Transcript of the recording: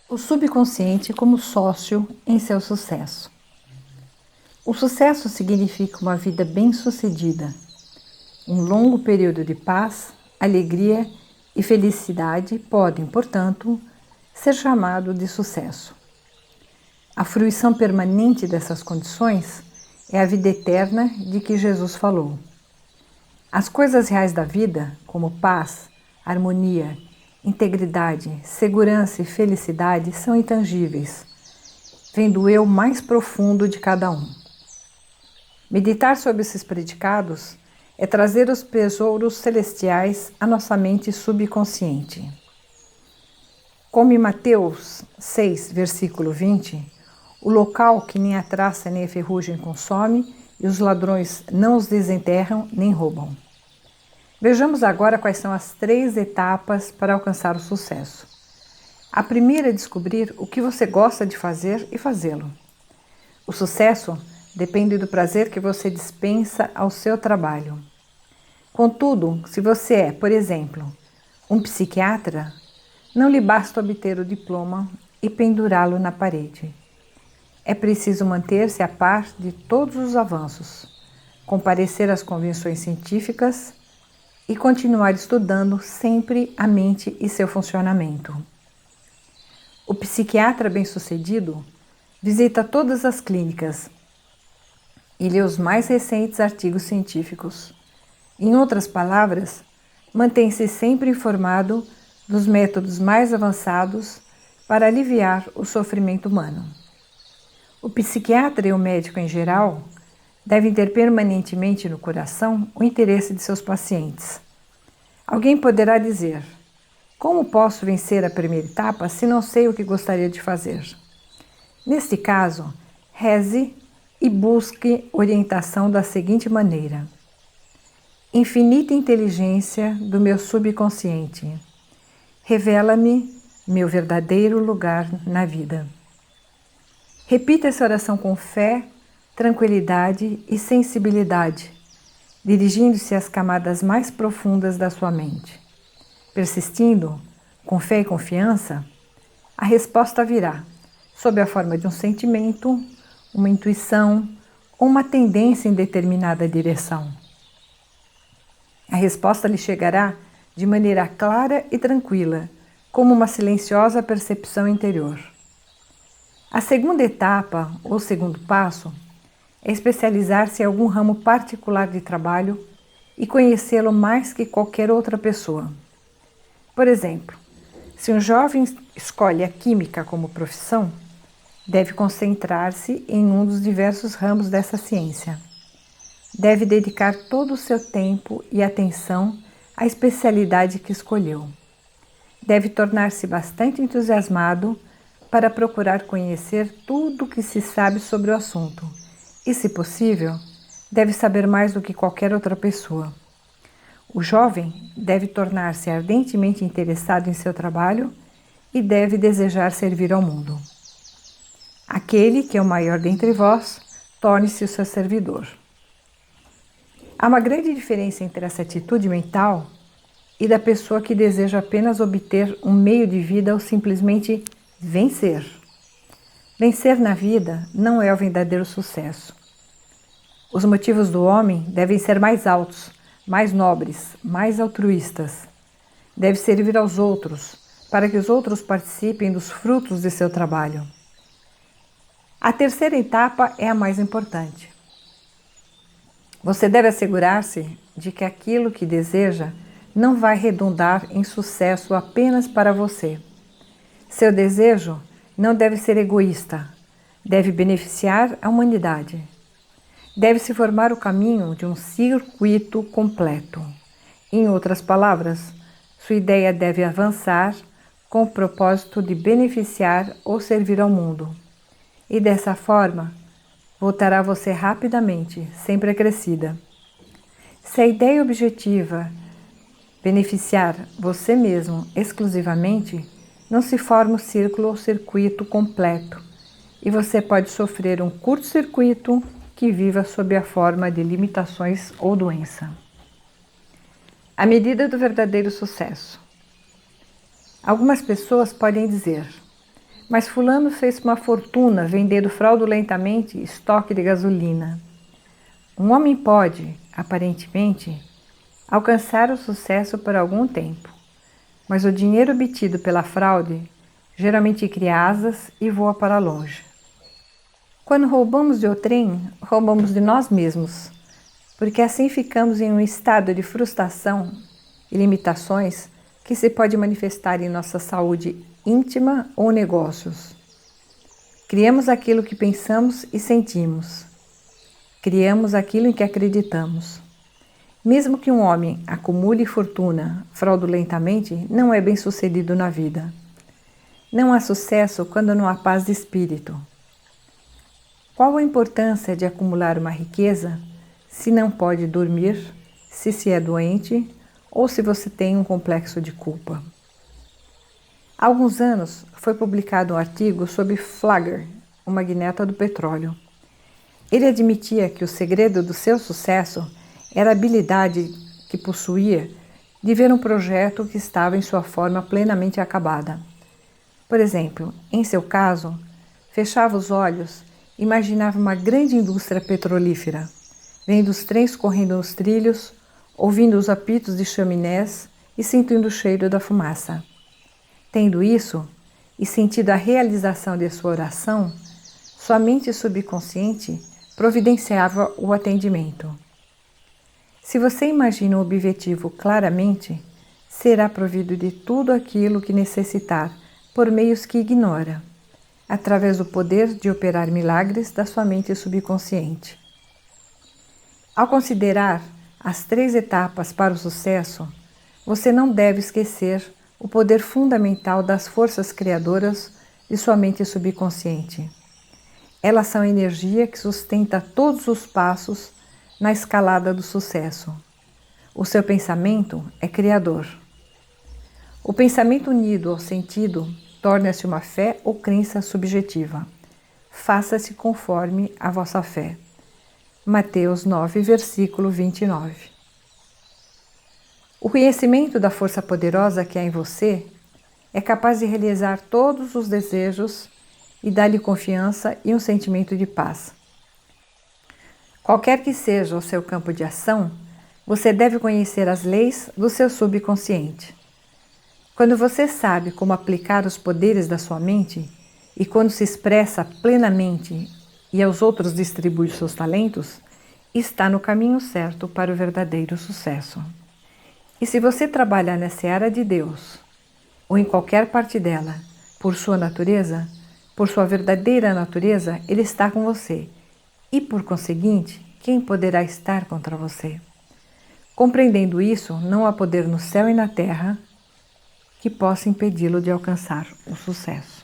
O subconsciente como sócio em seu sucesso. O sucesso significa uma vida bem-sucedida, um longo período de paz, alegria e felicidade podem, portanto, ser chamado de sucesso. A fruição permanente dessas condições é a vida eterna de que Jesus falou. As coisas reais da vida, como paz, harmonia, integridade, segurança e felicidade, são intangíveis, vêm do eu mais profundo de cada um. Meditar sobre esses predicados é trazer os tesouros celestiais à nossa mente subconsciente. Como em Mateus 6, versículo 20, o local que nem a traça nem a ferrugem consome e os ladrões não os desenterram nem roubam. Vejamos agora quais são as 3 etapas para alcançar o sucesso. A primeira é descobrir o que você gosta de fazer e fazê-lo. O sucesso depende do prazer que você dispensa ao seu trabalho. Contudo, se você é, por exemplo, um psiquiatra, não lhe basta obter o diploma e pendurá-lo na parede. É preciso manter-se a par de todos os avanços, comparecer às convenções científicas e continuar estudando sempre a mente e seu funcionamento. O psiquiatra bem-sucedido visita todas as clínicas e lê os mais recentes artigos científicos. Em outras palavras, mantém-se sempre informado dos métodos mais avançados para aliviar o sofrimento humano. O psiquiatra e o médico em geral devem ter permanentemente no coração o interesse de seus pacientes. Alguém poderá dizer: como posso vencer a primeira etapa se não sei o que gostaria de fazer? Neste caso, reze e busque orientação da seguinte maneira: infinita inteligência do meu subconsciente, revela-me meu verdadeiro lugar na vida. Repita essa oração com fé, tranquilidade e sensibilidade, dirigindo-se às camadas mais profundas da sua mente. Persistindo, com fé e confiança, a resposta virá, sob a forma de um sentimento, uma intuição ou uma tendência em determinada direção. A resposta lhe chegará de maneira clara e tranquila, como uma silenciosa percepção interior. A segunda etapa, ou segundo passo, é especializar-se em algum ramo particular de trabalho e conhecê-lo mais que qualquer outra pessoa. Por exemplo, se um jovem escolhe a química como profissão, deve concentrar-se em um dos diversos ramos dessa ciência. Deve dedicar todo o seu tempo e atenção à especialidade que escolheu. Deve tornar-se bastante entusiasmado para procurar conhecer tudo o que se sabe sobre o assunto e, se possível, deve saber mais do que qualquer outra pessoa. O jovem deve tornar-se ardentemente interessado em seu trabalho e deve desejar servir ao mundo. Aquele que é o maior dentre vós, torne-se o seu servidor. Há uma grande diferença entre essa atitude mental e da pessoa que deseja apenas obter um meio de vida ou simplesmente vencer. Vencer na vida não é o verdadeiro sucesso. Os motivos do homem devem ser mais altos, mais nobres, mais altruístas. Deve servir aos outros, para que os outros participem dos frutos de seu trabalho. A terceira etapa é a mais importante. Você deve assegurar-se de que aquilo que deseja não vai redundar em sucesso apenas para você. Seu desejo não deve ser egoísta, deve beneficiar a humanidade. Deve-se formar o caminho de um circuito completo. Em outras palavras, sua ideia deve avançar com o propósito de beneficiar ou servir ao mundo. E dessa forma, voltará a você rapidamente, sempre acrescida. Se a ideia objetiva beneficiar você mesmo exclusivamente, não se forma o círculo ou circuito completo e você pode sofrer um curto-circuito que viva sob a forma de limitações ou doença. A medida do verdadeiro sucesso. Algumas pessoas podem dizer: Mas fulano fez uma fortuna vendendo fraudulentamente estoque de gasolina. Um homem pode, aparentemente, alcançar o sucesso por algum tempo, mas o dinheiro obtido pela fraude geralmente cria asas e voa para longe. Quando roubamos de outrem, roubamos de nós mesmos, porque assim ficamos em um estado de frustração e limitações que se pode manifestar em nossa saúde íntima ou negócios. Criamos aquilo que pensamos e sentimos. Criamos aquilo em que acreditamos. Mesmo que um homem acumule fortuna fraudulentamente, não é bem-sucedido na vida. Não há sucesso quando não há paz de espírito. Qual a importância de acumular uma riqueza se não pode dormir, se é doente ou se você tem um complexo de culpa? Há alguns anos foi publicado um artigo sobre Flagler, o magnata do petróleo. Ele admitia que o segredo do seu sucesso era a habilidade que possuía de ver um projeto que estava em sua forma plenamente acabada. Por exemplo, em seu caso, fechava os olhos e imaginava uma grande indústria petrolífera, vendo os trens correndo nos trilhos, ouvindo os apitos de chaminés e sentindo o cheiro da fumaça. Tendo isso, e sentido a realização de sua oração, sua mente subconsciente providenciava o atendimento. Se você imagina o objetivo claramente, será provido de tudo aquilo que necessitar por meios que ignora, através do poder de operar milagres da sua mente subconsciente. Ao considerar as 3 etapas para o sucesso, você não deve esquecer o poder fundamental das forças criadoras de sua mente subconsciente. Elas são a energia que sustenta todos os passos na escalada do sucesso. O seu pensamento é criador. O pensamento unido ao sentido torna-se uma fé ou crença subjetiva. Faça-se conforme a vossa fé. Mateus 9, versículo 29. O conhecimento da força poderosa que há em você é capaz de realizar todos os desejos e dar-lhe confiança e um sentimento de paz. Qualquer que seja o seu campo de ação, você deve conhecer as leis do seu subconsciente. Quando você sabe como aplicar os poderes da sua mente e quando se expressa plenamente e aos outros distribui seus talentos, está no caminho certo para o verdadeiro sucesso. E se você trabalhar nessa área de Deus, ou em qualquer parte dela, por sua natureza, por sua verdadeira natureza, Ele está com você. E, por conseguinte, quem poderá estar contra você? Compreendendo isso, não há poder no céu e na terra que possa impedi-lo de alcançar o sucesso.